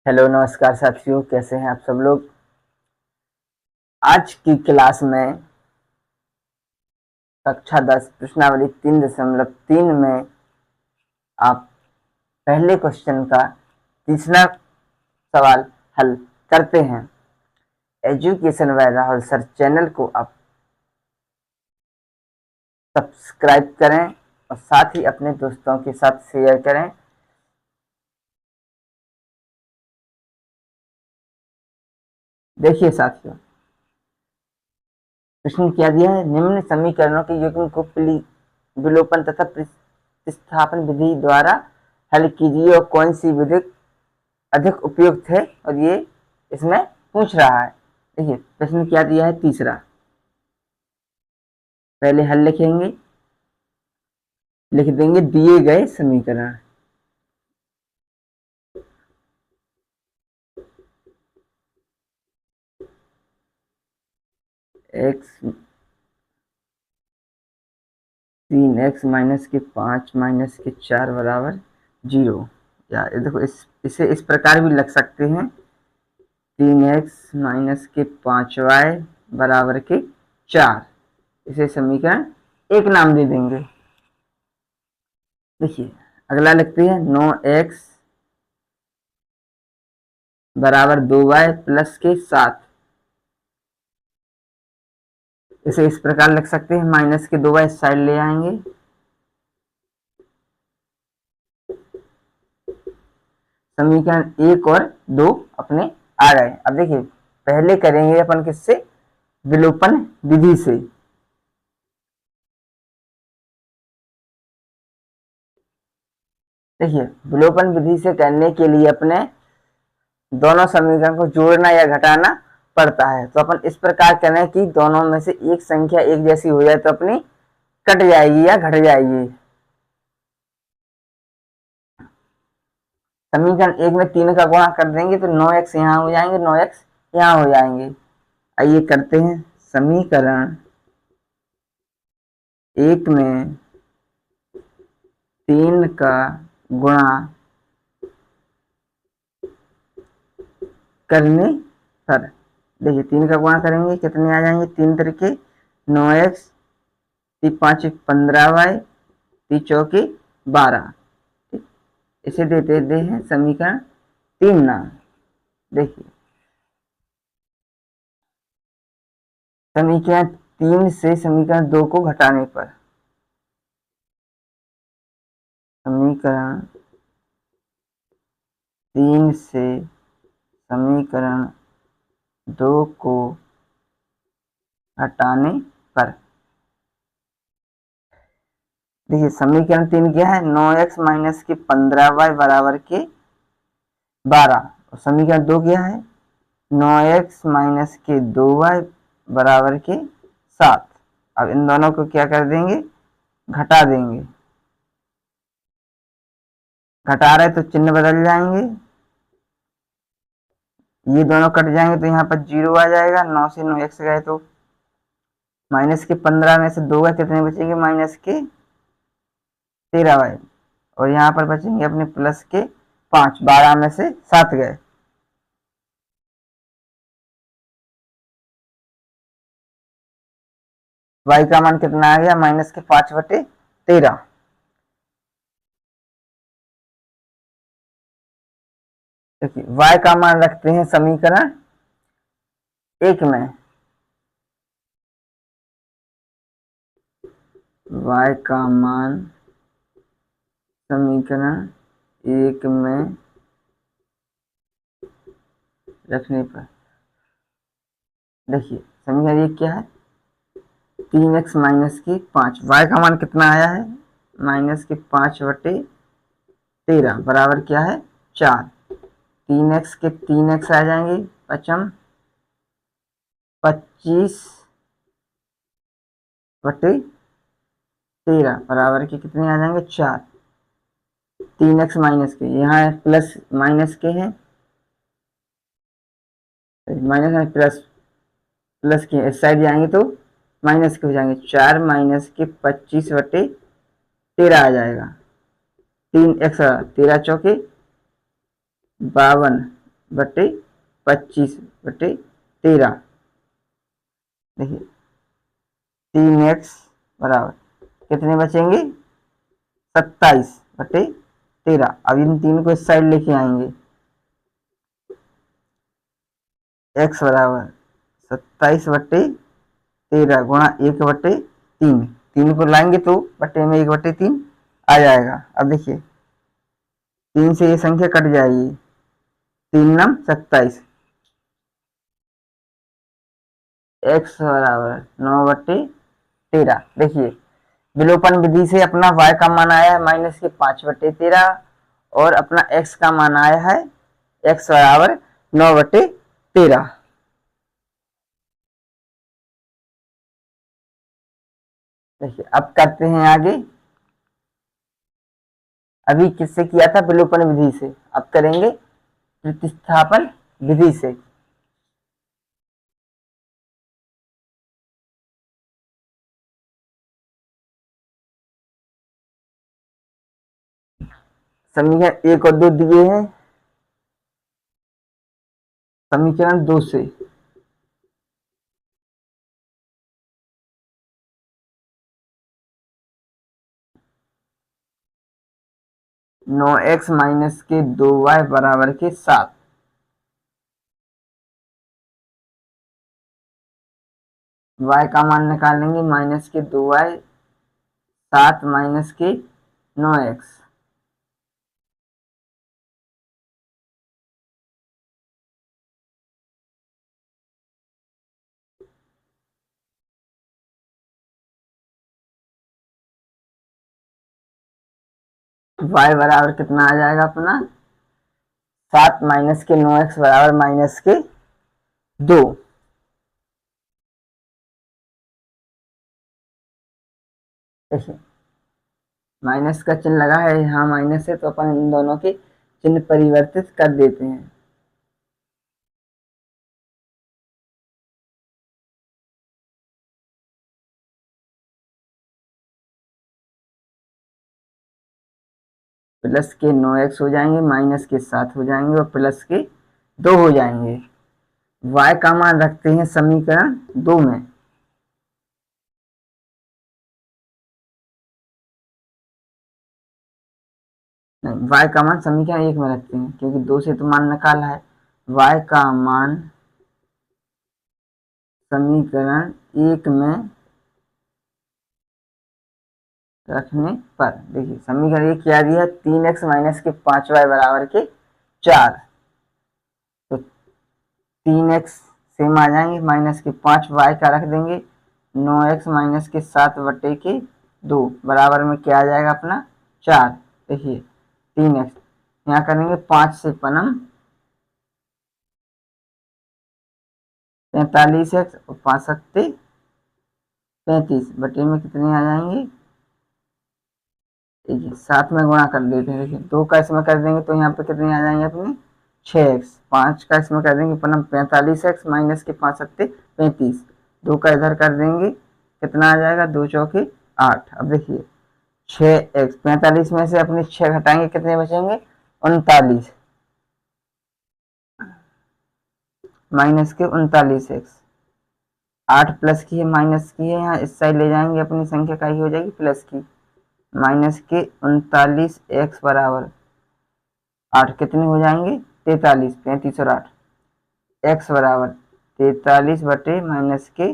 Hello नमस्कार साथियों, कैसे हैं आप सब लोग। आज की क्लास में कक्षा 10 प्रश्नावली 3.3 में आप पहले क्वेश्चन का तीसरा सवाल हल करते हैं। Education by Rahul sir channel को आप सब्सक्राइब करें और साथ ही अपने दोस्तों के साथ शेयर करें। देखिए साथियों, प्रश्न क्या दिया है। निम्न समीकरणों के युग्म को विलोपन तथा प्रतिस्थापन विधि द्वारा हल कीजिए और कौन सी विधि अधिक उपयुक्त है, और ये इसमें पूछ रहा है। देखिए प्रश्न क्या दिया है, तीसरा। पहले हल लिखेंगे, लिख देंगे दिए गए समीकरण। एक्स 3x माइनस के 5 माइनस के 4 बराबर 0। या देखो इसे इस प्रकार भी लिख सकते हैं, 3x माइनस के 5y बराबर के 4। इसे समीकरण एक नाम दे देंगे। देखिए अगला लिखते हैं 9x बराबर 2y प्लस के 7। इसे इस प्रकार लिख सकते हैं, माइनस के 2y इस साइड ले आएंगे, समीकरण 1 और 2 अपने आ गए। अब देखिए पहले करेंगे अपन किससे, विलोपन विधि से। देखिए विलोपन विधि से करने के लिए अपने दोनों समीकरण को जोड़ना या घटाना पड़ता है। तो अपन इस प्रकार करें कि दोनों में से एक संख्या एक जैसी हो जाए तो अपनी कट जाएगी या घट जाएगी। समीकरण 1 में 3 का गुणा कर देंगे तो 9x यहाँ हो जाएंगे, 9x यहाँ हो जाएंगे। आइए करते हैं, समीकरण 1 में 3 का गुणा करने पर, देखिए 3 का गुणा करेंगे कितने आ जाएंगे, 3 तरीके 9x, 5 15y, 3 चौके 12। इसे देते हैं समीकरण 3 नाम। देखिए समीकरण 3 से समीकरण 2 को घटाने पर, समीकरण 3 से समीकरण 2 को हटाने पर, देखिए समीकरण 3 क्या है, 9x माइनस के 15y बराबर के 12। और समीकरण 2 क्या है, 9x माइनस के 2y बराबर के 7। अब इन दोनों को क्या कर देंगे, घटा देंगे। घटा रहे तो चिन्ह बदल जाएंगे, ये दोनों कट जाएंगे तो यहाँ पर 0 आ जाएगा। 9 से 9x गए तो माइनस के 15 में से 2 गए, कितने बचेंगे, माइनस के 13y। और यहाँ पर बचेंगे अपने प्लस के 5, 12 में से 7 गए। y का मान कितना आ गया, माइनस के 5/13। देखिए y का मान रखते हैं समीकरण 1 में, y का मान समीकरण 1 में रखने पर, देखिए समीकरण 1 क्या है, 3x माइनस के 5, y का मान कितना आया है, माइनस के 5/13 बराबर क्या है 4। 3x के 3x आ जाएंगे, पचम 25/13 बराबर के कितने आ जाएंगे 4। 3x माइनस के, यहाँ प्लस माइनस के हैं, माइनस में प्लस, प्लस के इस साइड जाएंगे तो माइनस के हो जाएंगे। 4 माइनस के 25/13 आ जाएगा। 3x 13 चौके 52, बटे 25/13। देखिए 3x बराबर कितने बचेंगे, 27/13। अब इन तीन को इस साइड लेके आएंगे, x बराबर 27/13 गुणा 1/3। तीन को लाएंगे तो बटे में 1/3 आ जाएगा। अब देखिए 3 से ये संख्या कट जाएगी, 3 नम 27, x बराबर 9/13। देखिए विलोपन विधि से अपना y का मान आया है -5/13 और अपना x का मान आया है x बराबर 9/13। देखिए अब करते हैं आगे। अभी किससे किया था, विलोपन विधि से, अब करेंगे प्रतिस्थापन विधि से। समीकरण 1 और 2 दिए हैं, समीकरण 2 से 9x माइनस के 2y बराबर के 7। y का मान निकालेंगे -2y, 7 माइनस के 9x। y बराबर कितना आ जाएगा अपना, 7 माइनस के 9x बराबर -2। देखिए माइनस का चिन्ह लगा है यहाँ, माइनस है तो अपन इन दोनों के चिन्ह परिवर्तित कर देते हैं। प्लस के 9x हो जाएंगे, माइनस के 7 हो जाएंगे और प्लस के 2 हो जाएंगे। y का मान रखते हैं समीकरण 2 में। नहीं, y का मान समीकरण 1 में रखते हैं क्योंकि 2 से तो मान निकाला है। y का मान समीकरण 1 में रखने पर, देखिए समीकरण 1 क्या दिया है, 3x माइनस के 5y बराबर के 4। तो 3x सेम आ जाएंगे, माइनस के 5y का रख देंगे, 9x माइनस के 7/2 बराबर में क्या आ जाएगा अपना 4। देखिए 3x यहाँ करेंगे 5 से पनम 45x और 5 सत्ते 35 बटे में कितने आ जाएंगे, देखिए 7 में गुणा कर देते हैं। देखिए 2 का इसमें कर देंगे तो यहाँ पे कितने आ जाएंगे अपने 6x, 5 का इसमें कर देंगे पनम 45x माइनस के 5 सत्ते 35, 2 का इधर कर देंगे कितना आ जाएगा, 2 चौके 8। अब देखिए 6x, 45 में से अपने 6 घटाएंगे कितने बचेंगे 39, माइनस के 39x, 8 प्लस की है माइनस की है, यहाँ इस साइड ले जाएंगे अपनी संख्या का ही हो जाएगी प्लस की, माइनस के 39x बराबर 8 कितने हो जाएंगे 43, 35 और 8, x बराबर 43 बटे माइनस के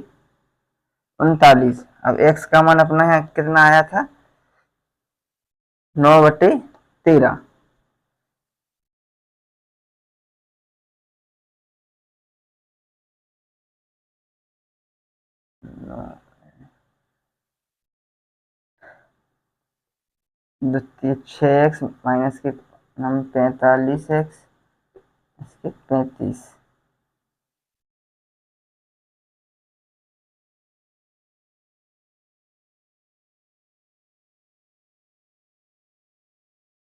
39। अब x का मान अपना यहाँ कितना आया था 9/13। द्वितीय 6x माइनस के 45x इसके 35,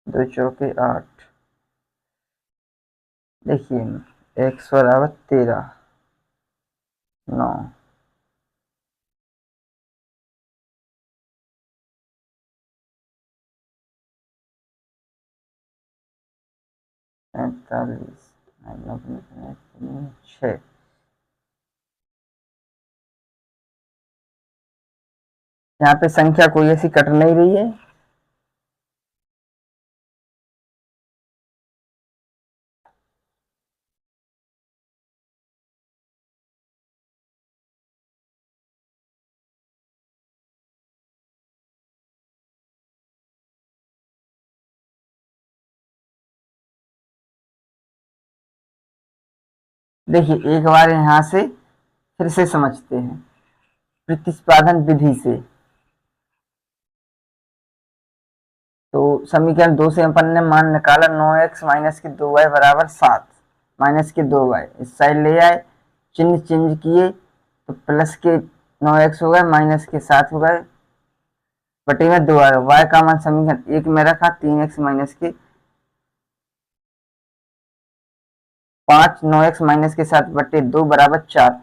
दो चौके 8। देखिए x बराबर 13, 9, पैंतालीस 6। यहाँ पे संख्या कोई ऐसी कट नहीं रही है। देखिए एक बार यहाँ से फिर से समझते हैं प्रतिस्पादन विधि से। तो समीकरण 2 से अपन ने मान निकाला 9x माइनस के 2y बराबर 7, माइनस के 2y इस साइड ले आए, चिन्ह चेंज किए तो प्लस के 9x हो गए, माइनस के 7 हो गए, बटे में 2 आएगा। y का मान समीकरण 1 में रखा, 3x माइनस के 5, 9x माइनस के 7 बटे 2 बराबर 4।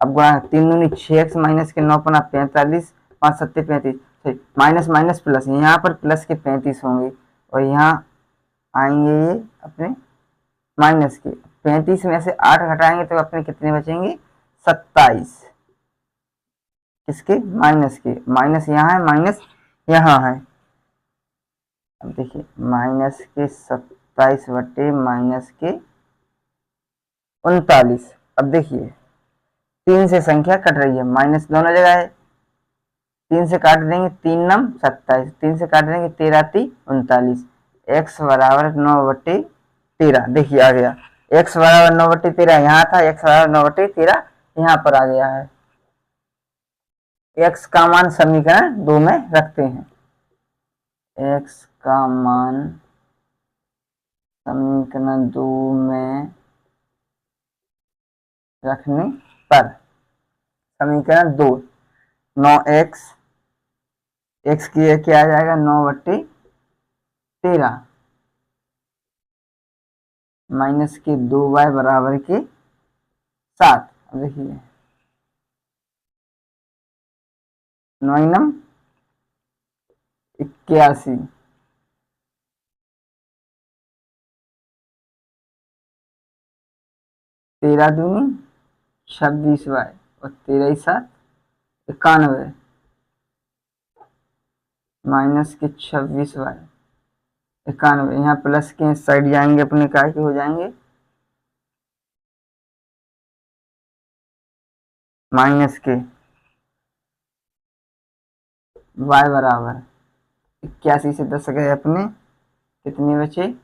अब गुणा 3 दूनी 6x माइनस के 9 पना 45, 5 सत्ते 35, माइनस माइनस प्लस, यहाँ पर प्लस के 35 होंगे और यहाँ आएंगे ये अपने माइनस के। 35 में से 8 घटाएंगे तो अपने कितने बचेंगे? 27। किसके? माइनस के। माइनस यहाँ है, माइनस यहाँ है। अब देखिए माइनस के 27 बटे माइनस के 39। अब देखिए 3 से संख्या कट रही है, माइनस दोनों जगह है, 3 से काट देंगे 3 नम 27, 3 से काट देंगे 13 × 39, x बराबर 9/13। देखिए आ गया x बराबर 9/13, यहाँ था x बराबर 9/13, यहाँ पर आ गया है। x का मान समीकरण 2 में रखते हैं। x का मान समीकरण 2 में रखने पर समीकरण 2 9x x की क्या आ जाएगा? 9/13 माइनस के 2y बराबर के 7। अब देखिए 9 81, 13 दूनी 26y और 13 7 91, माइनस के 26y 91, यहाँ प्लस के साइड जाएंगे अपने काय के हो जाएंगे माइनस के। y बराबर 81 से 10 गए अपने, कितने बचे?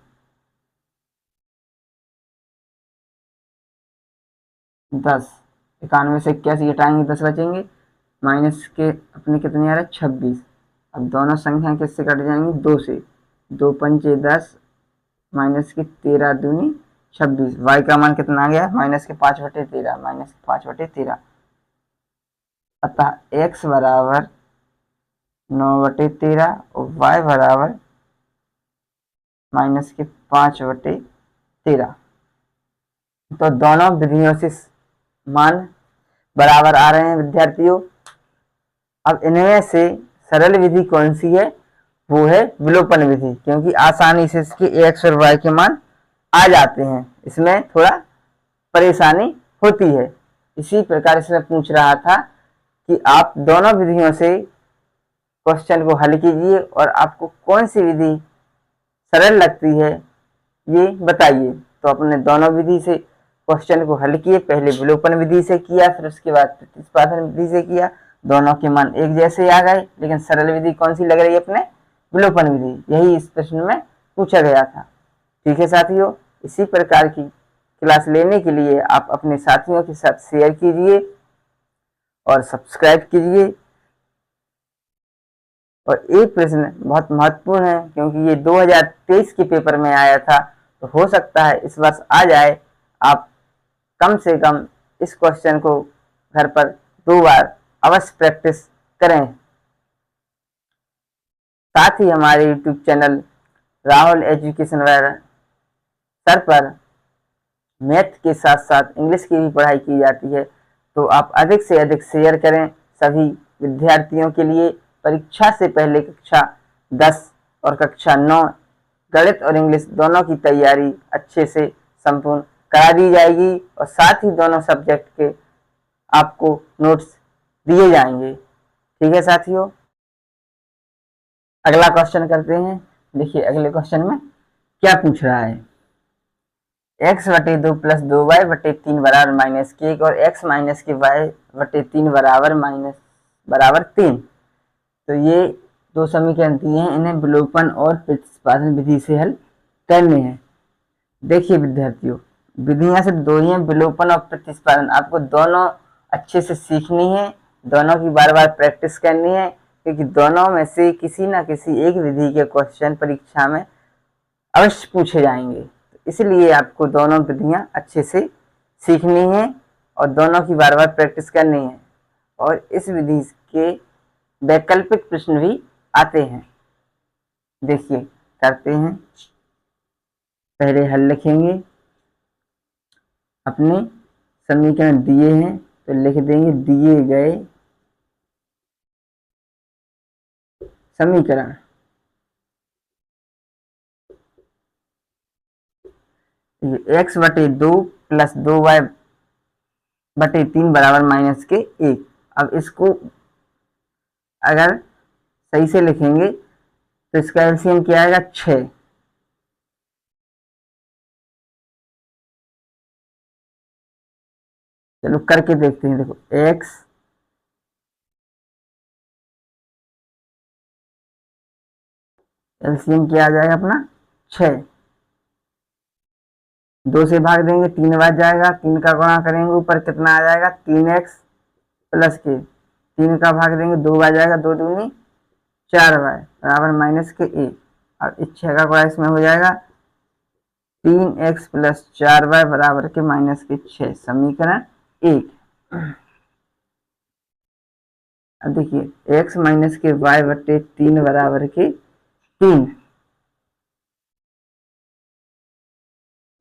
10। 91 से 81 घटाएंगे 10 बचेंगे, माइनस के अपने कितने आ रहे? 26। अब दोनों संख्या किससे कट जाएंगी? 2 से। 2 पंचे 10, माइनस के 13 दूनी 26। y का मान कितना आ गया? माइनस के 5/13, माइनस के 5/13। अतः x बराबर 9/13 और y बराबर माइनस के 5/13। तो दोनों विधियों से मान बराबर आ रहे हैं विद्यार्थियों। अब इनमें से सरल विधि कौन सी है? वो है विलोपन विधि, क्योंकि आसानी से इसके x और y के मान आ जाते हैं, इसमें थोड़ा परेशानी होती है। इसी प्रकार इसमें पूछ रहा था कि आप दोनों विधियों से क्वेश्चन को हल कीजिए और आपको कौन सी विधि सरल लगती है ये बताइए। तो अपने दोनों विधि से क्वेश्चन को हल किए, पहले विलोपन विधि से किया, फिर उसके बाद प्रतिस्पादन विधि से किया। दोनों के मान एक जैसे आ गए, लेकिन सरल विधि कौन सी लग रही है? अपने विलोपन विधि। यही इस प्रश्न में पूछा गया था। ठीक है साथियों, इसी प्रकार की क्लास लेने के लिए आप अपने साथियों के साथ शेयर कीजिए और सब्सक्राइब कीजिए। और एक प्रश्न बहुत महत्वपूर्ण है, क्योंकि ये 2023 के पेपर में आया था, तो हो सकता है इस वर्ष आ जाए। आप कम से कम इस क्वेश्चन को घर पर 2 बार अवश्य प्रैक्टिस करें। साथ ही हमारे YouTube channel Rahul education sir पर मैथ के साथ साथ इंग्लिश की भी पढ़ाई की जाती है, तो आप अधिक से अधिक शेयर करें सभी विद्यार्थियों के लिए। परीक्षा से पहले कक्षा 10 और कक्षा 9 गणित और इंग्लिश दोनों की तैयारी अच्छे से संपूर्ण करा दी जाएगी और साथ ही दोनों सब्जेक्ट के आपको नोट्स दिए जाएंगे। ठीक है साथियों, अगला क्वेश्चन करते हैं। देखिए अगले क्वेश्चन में क्या पूछ रहा है, x बटे 2 प्लस 2y बटे 3 बराबर माइनस के एक और x माइनस के y बटे 3 बराबर 3। तो ये दो समीकरण दिए हैं, इन्हें विलोपन और प्रतिस्थापन विधि से हल करने हैं। देखिए विद्यार्थियों, विधियां सिर्फ दो ही हैं, विलोपन और प्रतिस्थापन। आपको दोनों अच्छे से सीखनी है, दोनों की बार बार प्रैक्टिस करनी है, क्योंकि दोनों में से किसी ना किसी एक विधि के क्वेश्चन परीक्षा में अवश्य पूछे जाएंगे। तो इसलिए आपको दोनों विधियां अच्छे से सीखनी है और दोनों की बार बार प्रैक्टिस करनी है। और इस विधि के वैकल्पिक प्रश्न भी आते हैं। देखिए करते हैं, पहले हल लिखेंगे। अपने समीकरण दिए हैं तो लिख देंगे दिए गए समीकरण। x बटे 2 प्लस 2y बटे 3 बराबर माइनस के 1। अब इसको अगर सही से लिखेंगे तो इसका एलसीएम क्या आएगा 6। चलो करके देखते हैं। देखो x एलसीएम क्या आ जाएगा अपना 6। 2 से भाग देंगे 3 बच जाएगा, 3 का गुणा करेंगे ऊपर कितना आ जाएगा 3x प्लस के 3 का भाग देंगे 2 आ जाएगा, 2 दूनी 4y बराबर माइनस के 1। और इस 6 का गुणा इसमें हो जाएगा 3x प्लस 4y बराबर के माइनस के 6, समीकरण 1। अब देखिए x माइनस के y बटे 3 बराबर के 3,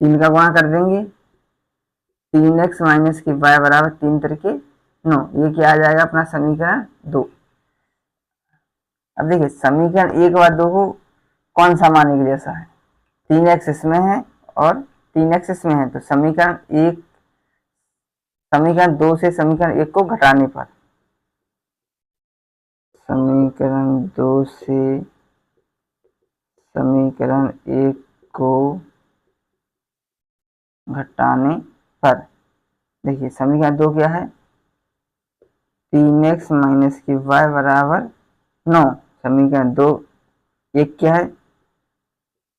3 का गुणा कर देंगे 3x माइनस के y बराबर 3 तरीके 9। ये क्या आ जाएगा अपना समीकरण 2। अब देखिए समीकरण 1 और 2 को कौन सा मानने के जैसा है, 3x इसमें है और 3x इसमें है। तो समीकरण 2 से समीकरण 1 को घटाने पर, समीकरण 2 से समीकरण 1 को घटाने पर, देखिए समीकरण 2 क्या है 3x माइनस की y बराबर 9। समीकरण 2 1 क्या है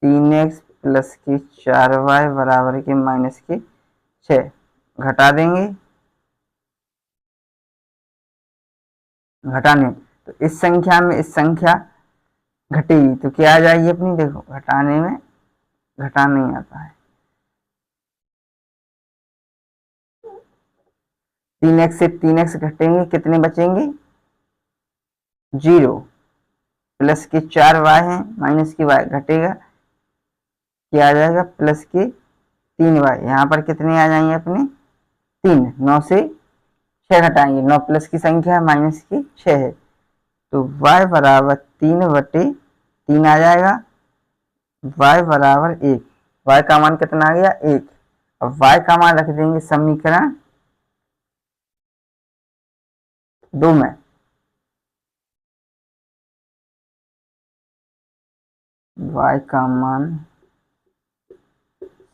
3x प्लस की 4y बराबर के माइनस के 6। घटा देंगे, घटाने तो इस संख्या में इस संख्या घटेगी तो क्या आ जाएगी अपनी, देखो घटाने में घटा नहीं आता है। 3x से 3x घटेंगे कितने बचेंगे 0, प्लस के 4y है माइनस की y घटेगा क्या आ जाएगा प्लस के 3y। यहाँ पर कितने आ जाएंगे अपने 3, 9 से 6 घटाएंगे, 9 प्लस की संख्या माइनस की 6 है तो y बराबर 3 बटे 3 आ जाएगा, y बराबर 1। y का मान कितना आ गया 1। अब y का मान रख देंगे समीकरण 2 में। y का मान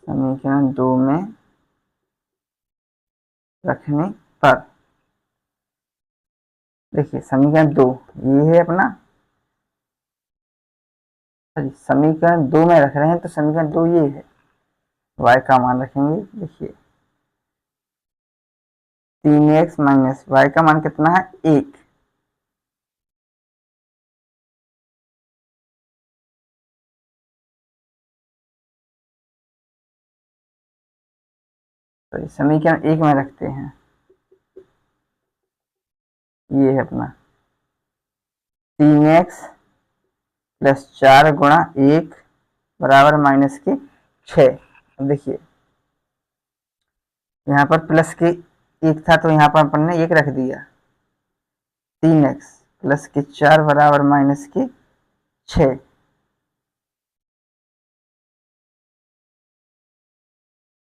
समीकरण 2 में रखने पर, देखिए समीकरण 2 ये है अपना, समीकरण 2 में रख रहे हैं तो समीकरण 2 ये है। y का मान रखेंगे, देखिए 3x माइनस y का मान कितना है 1। तो समीकरण 1 में रखते हैं, ये है अपना 3x प्लस 4 गुणा 1 बराबर माइनस के 6। अब देखिए यहाँ पर प्लस के 1 था तो यहाँ पर अपन ने 1 रख दिया, 3x प्लस के 4 बराबर माइनस के 6।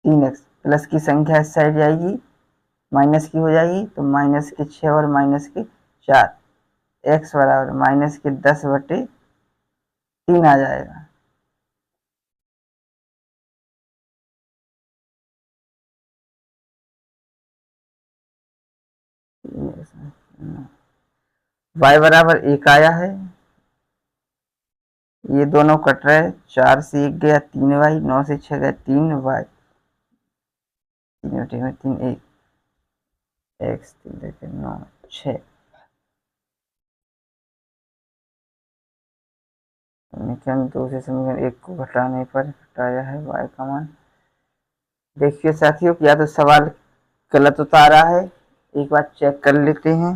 3x प्लस की संख्या इस साइड जाएगी, माइनस की हो जाएगी, तो माइनस के 6 और माइनस के 4, x बराबर माइनस के 10/3 आ जाएगा। y बराबर 1 आया है, ये दोनों कट रहे, 4 से 1 गया 3y, 9 से 6 गया 3y, 3 में 3 1 x 3 देखे 9 6, समीकरण 2 से समीकरण 1 को घटाने पर घटाया है y का मान। देखिए साथियों, या तो सवाल गलत उतारा है, एक बार चेक कर लेते हैं।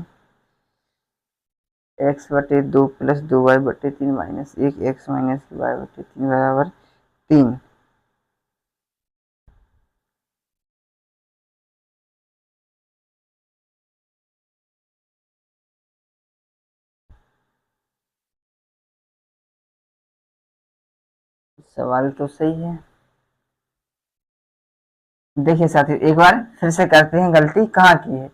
x/2 plus 2y/3 minus 1 x minus y/3 बराबर 3। सवाल तो सही है। देखिए साथियों, एक बार फिर से करते हैं, गलती कहाँ की है।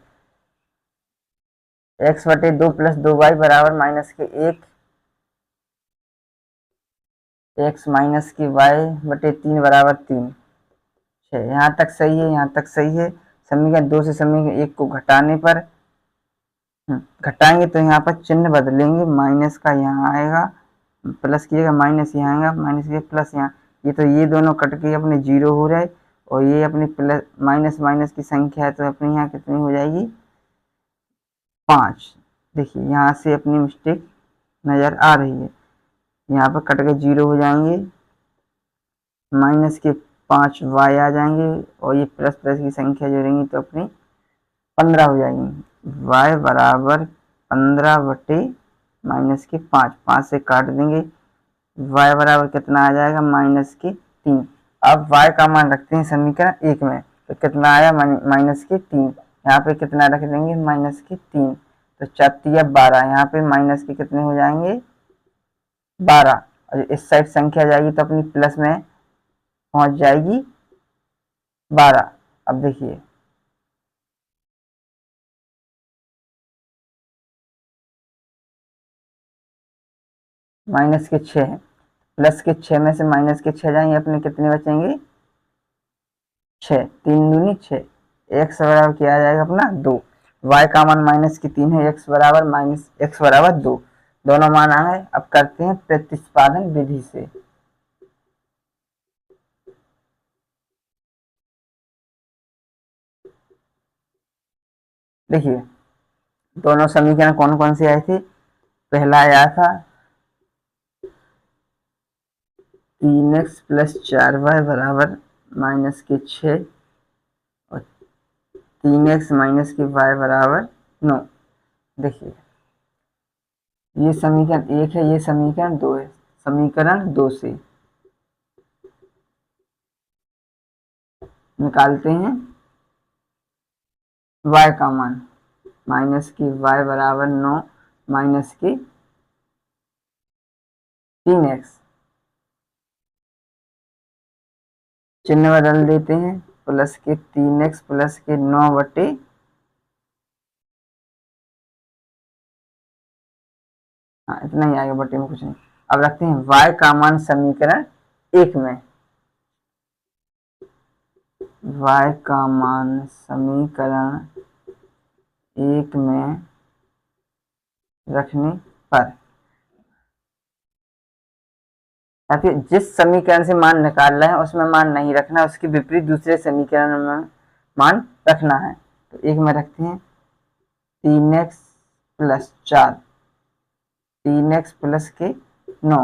x/2 प्लस 2y बराबर माइनस के 1 x माइनस की y/3 बराबर 3। यहाँ तक सही है, यहाँ तक सही है। समीकरण 2 से समीकरण 1 को घटाने पर घटाएंगे तो यहाँ पर चिन्ह बदलेंगे, माइनस का यहाँ आएगा, प्लस की जगह माइनस यहाँ आएगा, माइनस की प्लस यहाँ, ये तो ये दोनों कट के अपने जीरो हो रहे, और ये अपनी प्लस माइनस माइनस की संख्या है, तो अपने यहाँ कितनी हो जाएगी 5। देखिए यहाँ से अपनी मिस्टेक नज़र आ रही है, यहाँ पर कट के जीरो हो जाएंगे, माइनस के 5y आ जाएंगे, और ये प्लस प्लस की संख्या जोड़ेंगी तो अपनी 15 हो जाएगी। y बराबर 15 माइनस के 5, 5 से काट देंगे, y बराबर कितना आ जाएगा माइनस के 3। अब y का मान रखते हैं समीकरण 1 में, तो कितना आया माइनस के 3, यहाँ पे कितना रख देंगे माइनस के 3, तो 4 12, यहाँ पे माइनस के कितने हो जाएंगे 12, और इस साइड संख्या जाएगी तो अपनी प्लस में पहुंच जाएगी 12। अब देखिए माइनस के 6 है, प्लस के 6 में से माइनस के 6 जाएंगे, अपने कितने बचेंगे 6, 3 दूनी 6, x बराबर क्या आ जाएगा अपना 2, y का मान माइनस की 3 है, x बराबर माइनस x बराबर 2, दोनों मान आ गए। अब करते हैं प्रतिस्थापन विधि से। देखिए दोनों समीकरण कौन कौन से आए थे, पहला आया था 3x प्लस 4y बराबर माइनस के 6, और 3x माइनस के y बराबर 9। देखिए ये समीकरण 1 है, ये समीकरण 2 है, समीकरण 2 से निकालते हैं y का मान, माइनस की y बराबर 9 माइनस की 3x, चिन्ह बदल देते हैं, प्लस के 3x प्लस के 9/, हाँ इतना ही आएगा, बटे में कुछ नहीं। अब रखते हैं y का मान समीकरण 1 में, y का मान समीकरण 1 में रखने पर, ताकि जिस समीकरण से मान निकाल रहे हैं उसमें मान नहीं रखना, उसके विपरीत दूसरे समीकरण में मान रखना है। तो 1 में रखते हैं 3x प्लस 4, 3x प्लस के 9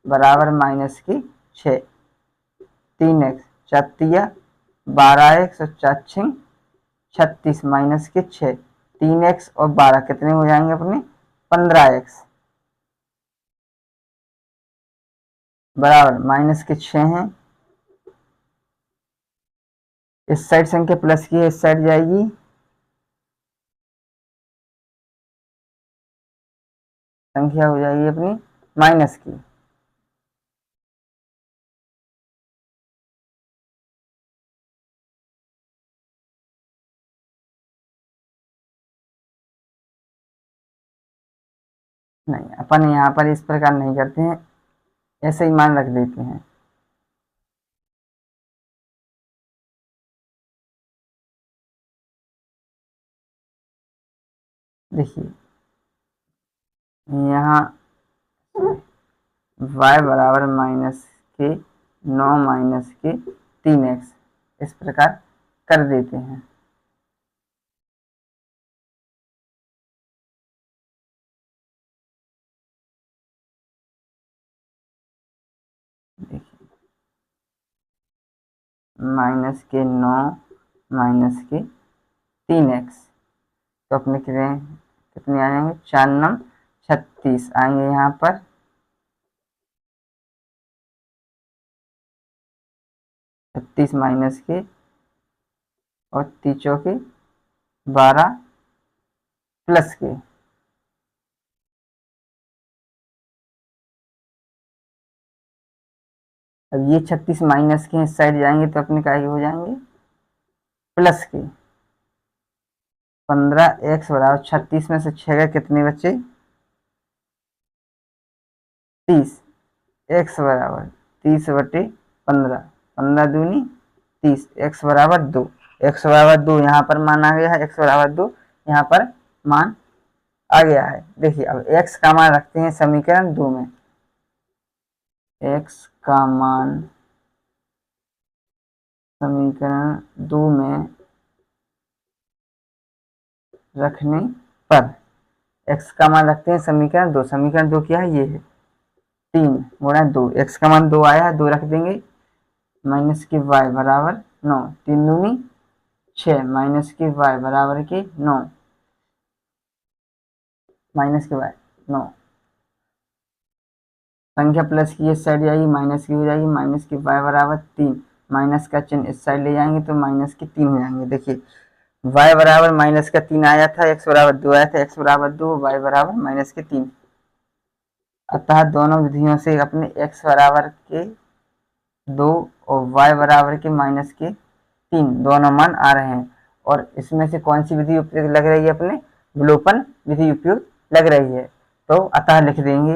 बराबर माइनस की 6, 3x 4 12x और 4 36 माइनस के 6, 3x और 12 कितने हो जाएंगे अपने 15x बराबर माइनस के 6 हैं, इस साइड संख्या प्लस की है, इस साइड जाएगी, संख्या हो जाएगी अपनी माइनस की। नहीं, अपन यहाँ पर इस प्रकार नहीं करते हैं, ऐसे ही मान रख देते हैं। देखिए यहाँ y बराबर माइनस के 9 माइनस के 3x इस प्रकार कर देते हैं। देखिए माइनस के 9 माइनस के 3x, तो अपने कितने आ जाएंगे, 4 9 36 आएंगे यहाँ पर। 36 माइनस के और 3 के 12 प्लस के, अब ये 36 माइनस के इस साइड जाएंगे तो अपने क्या हो जाएंगे, प्लस के। 15x बराबर 36 में से 6 का कितने बचे, 30। x बराबर 30/15, 15 दूनी 30, x बराबर 2। x बराबर 2 यहाँ पर मान आ गया है, x बराबर 2 यहाँ पर मान आ गया है। देखिए अब x का मान रखते हैं समीकरण 2 में। x का मान समीकरण 2 में रखने पर, x का मान रखते हैं समीकरण 2। समीकरण 2 क्या है, ये है 3 गुणा 2, x का मान 2 आया है, 2 रख देंगे, माइनस के y बराबर 9, 3 दूनी 6, माइनस के y बराबर के 9, माइनस के y 9, संख्या प्लस की इस साइड जाएगी, माइनस की हो जाएगी, माइनस की y बराबर 3, माइनस का चिन्ह इस साइड ले जाएंगे तो माइनस के 3 हो जाएंगे। देखिए y बराबर माइनस का 3 आया था, x बराबर 2 आया था, x बराबर 2, y बराबर माइनस के 3। अतः दोनों विधियों से अपने x बराबर के 2 और y बराबर के माइनस के 3 दोनों मान आ रहे हैं। और इसमें से कौन सी विधि उपयुक्त लग रही है, अपने विलोपन विधि उपयुक्त लग रही है। तो अतः लिख देंगे,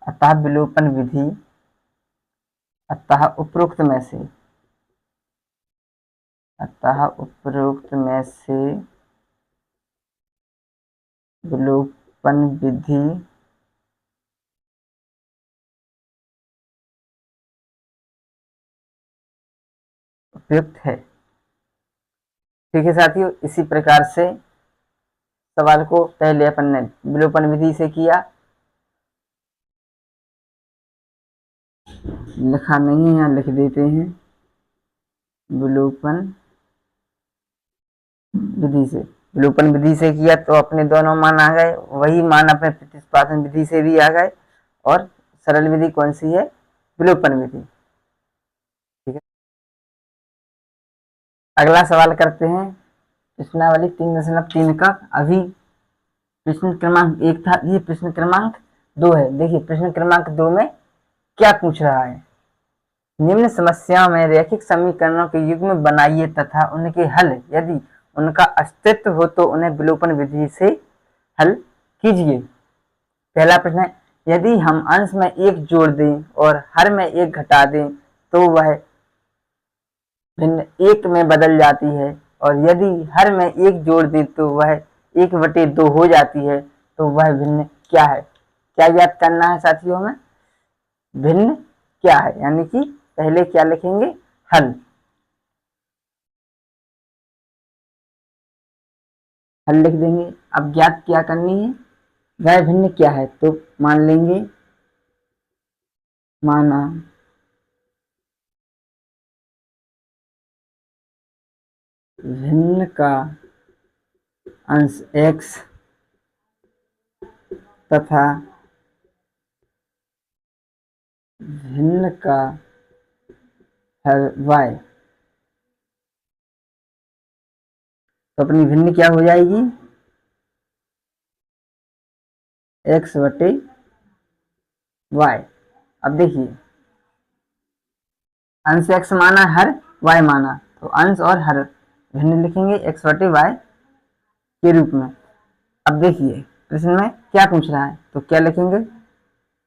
अतः विलोपन विधि, अतः उपरोक्त में से, अतः उपरोक्त में से विलोपन विधि उपयुक्त है। ठीक है साथियों, इसी प्रकार से सवाल को पहले अपन ने विलोपन विधि से किया, लिखा नहीं है, यहाँ लिख देते हैं विलोपन विधि से। विलोपन विधि से किया तो अपने दोनों मान आ गए, वही मान अपने प्रतिस्थापन विधि से भी आ गए। और सरल विधि कौन सी है, विलोपन विधि। ठीक है, अगला सवाल करते हैं प्रश्नावली 3.3 का। अभी प्रश्न क्रमांक 1 था, ये प्रश्न क्रमांक 2 है। देखिए प्रश्न क्रमांक 2 में क्या पूछ रहा है, निम्न समस्याओं में रैखिक समीकरणों के युग्म बनाइए तथा उनके हल, यदि उनका अस्तित्व हो तो उन्हें विलोपन विधि से हल कीजिए। पहला प्रश्न है, यदि हम अंश में 1 जोड़ दें और हर में 1 घटा दें तो वह भिन्न 1 में बदल जाती है, और यदि हर में 1 जोड़ दें तो वह 1/2 हो जाती है, तो वह भिन्न क्या है। क्या याद करना है साथियों में, भिन्न क्या है, यानी कि पहले क्या लिखेंगे, हल। हल लिख देंगे। अब ज्ञात क्या करनी है, वह भिन्न क्या है, तो मान लेंगे, माना भिन्न का अंश x तथा भिन्न का हल y, तो अपनी भिन्न क्या हो जाएगी, x/y। अब देखिए अंश x माना, हर y माना, तो अंश और हर भिन्न लिखेंगे x/y के रूप में। अब देखिए प्रश्न में क्या पूछ रहा है, तो क्या लिखेंगे,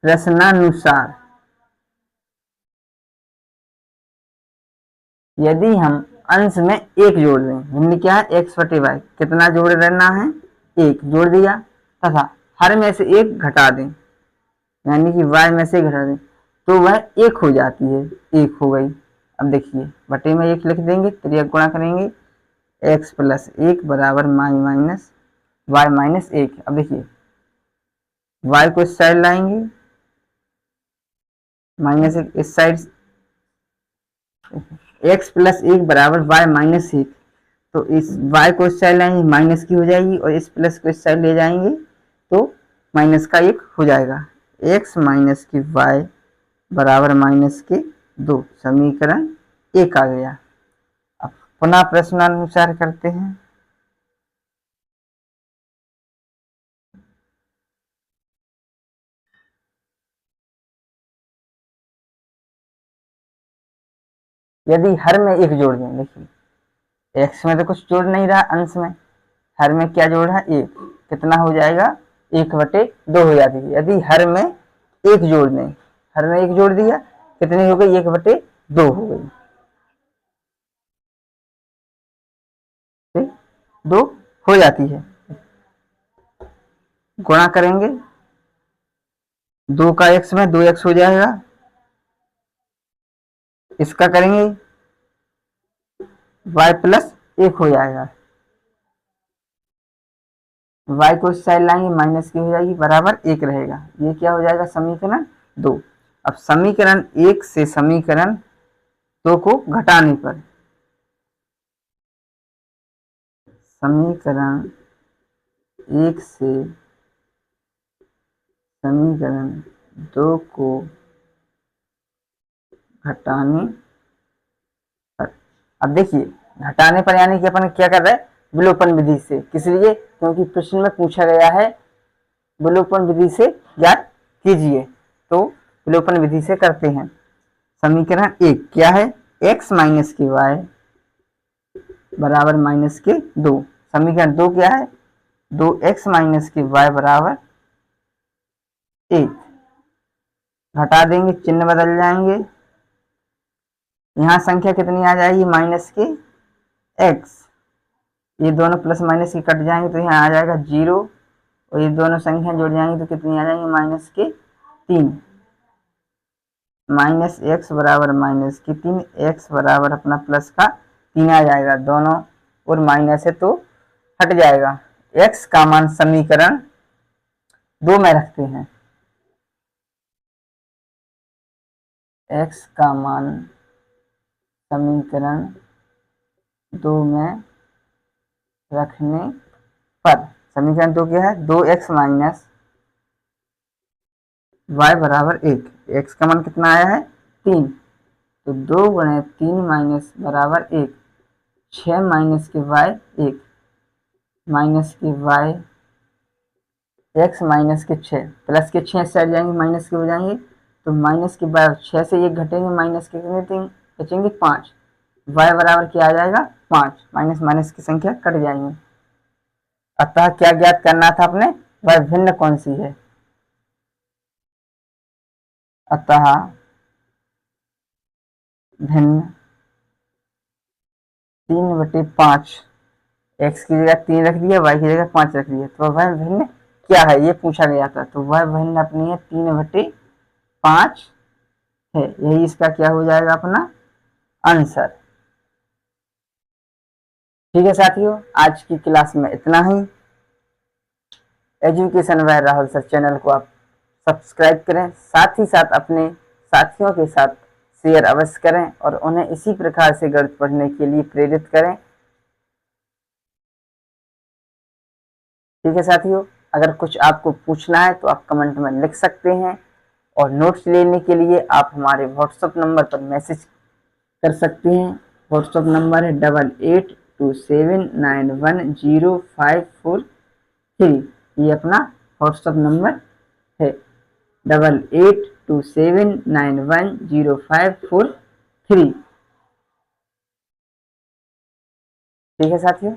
प्रश्नानुसार यदि हम अंश में एक जोड़ दें, भिन्न क्या है, एक्स बटे वाई, कितना जोड़ देना है, एक जोड़ दिया, तथा हर में से एक घटा दें, यानी कि वाई में से घटा दें, तो वह एक हो जाती है, एक हो गई। अब देखिए बटे में एक लिख देंगे, त्रियक गुणा करेंगे, एक्स प्लस एक बराबर वाई माइनस एक। अब देखिए वाई को इस साइड लाएंगे, माइनस एक इस साइड, एक्स प्लस एक बराबर वाई माइनस एक, तो इस y को इस साइड लाएंगे माइनस की हो जाएगी, और इस प्लस को इस साइड ले जाएंगे तो माइनस का एक हो जाएगा, x माइनस की y बराबर माइनस के दो, समीकरण एक आ गया। अब पुनः प्रश्नानुसार करते हैं। यदि हर में एक जोड़ दें, देखिए x में तो कुछ जोड़ नहीं रहा, अंश में हर में क्या जोड़ है, एक, कितना हो जाएगा, एक बटे दो हो जाती है। यदि हर में एक जोड़ दें, हर में एक जोड़ दिया, कितनी हो गई, एक बटे दो हो गई, ठीक, दो हो जाती है। गुणा करेंगे, दो का एक्स में दो एक्स हो जाएगा, इसका करेंगे y प्लस एक हो जाएगा, y को इस साइड लाएंगे माइनस की हो जाएगी, बराबर एक रहेगा, ये क्या हो जाएगा, समीकरण दो। अब समीकरण एक से समीकरण दो को घटाने पर, समीकरण एक से समीकरण दो को घटाने पर, अब देखिए घटाने पर यानी कि अपन क्या कर रहे हैं, विलोपन विधि से, किस लिए, क्योंकि प्रश्न में पूछा गया है विलोपन विधि से ज्ञात कीजिए, तो विलोपन विधि से करते हैं। समीकरण एक क्या है, x माइनस के वाई बराबर माइनस के दो, समीकरण दो क्या है, दो एक्स माइनस के वाई बराबर एक, घटा देंगे, चिन्ह बदल जाएंगे, यहाँ संख्या कितनी आ जाएगी, माइनस के x, ये दोनों प्लस माइनस के कट जाएंगे तो यहाँ आ जाएगा जीरो, और ये दोनों संख्या जुड़ जाएंगी तो कितनी आ जाएंगी, माइनस के तीन, माइनस एक्स बराबर माइनस की तीन, एक्स बराबर अपना प्लस का तीन आ जाएगा, दोनों और माइनस है तो हट जाएगा। एक्स का मान समीकरण दो में रखते हैं, एक्स का मान समीकरण दो में रखने पर, समीकरण दो क्या है, दो एक्स माइनस वाई बराबर एक, एक्स का मान कितना आया है, तीन, तो दो गुणे तीन माइनस बराबर एक, छः माइनस के वाई एक, माइनस के वाई एक्स माइनस के छः, प्लस के छः साइड जाएंगे माइनस के हो जाएंगे, तो माइनस के वाई छः से एक घटेंगे, माइनस के कितने बचेंगे, पाँच, वाई बराबर क्या आ जाएगा, पाँच, माइनस माइनस की संख्या कट जाएंगे। अतः क्या ज्ञात करना था अपने, वह भिन्न कौन सी है, अतः भिन्न तीन बटे पाँच, एक्स की जगह तीन रख दिया, वाई की जगह पाँच रख दिया, तो वह भिन्न क्या है, ये पूछा गया था, तो वह भिन्न अपनी है तीन बटे पाँच है, यही इसका क्या हो जाएगा अपना आंसर। ठीक है साथियों, आज की क्लास में इतना ही। Education by Rahul sir channel को आप सब्सक्राइब करें, साथ ही साथ अपने साथियों के साथ शेयर अवश्य करें और उन्हें इसी प्रकार से गणित पढ़ने के लिए प्रेरित करें। ठीक है साथियों, अगर कुछ आपको पूछना है तो आप कमेंट में लिख सकते हैं, और नोट्स लेने के लिए आप हमारे व्हाट्सएप नंबर पर मैसेज कर सकते हैं। व्हाट्सएप नंबर है 8827910543, ये अपना व्हाट्सएप नंबर है 8827910543। ठीक है साथियों।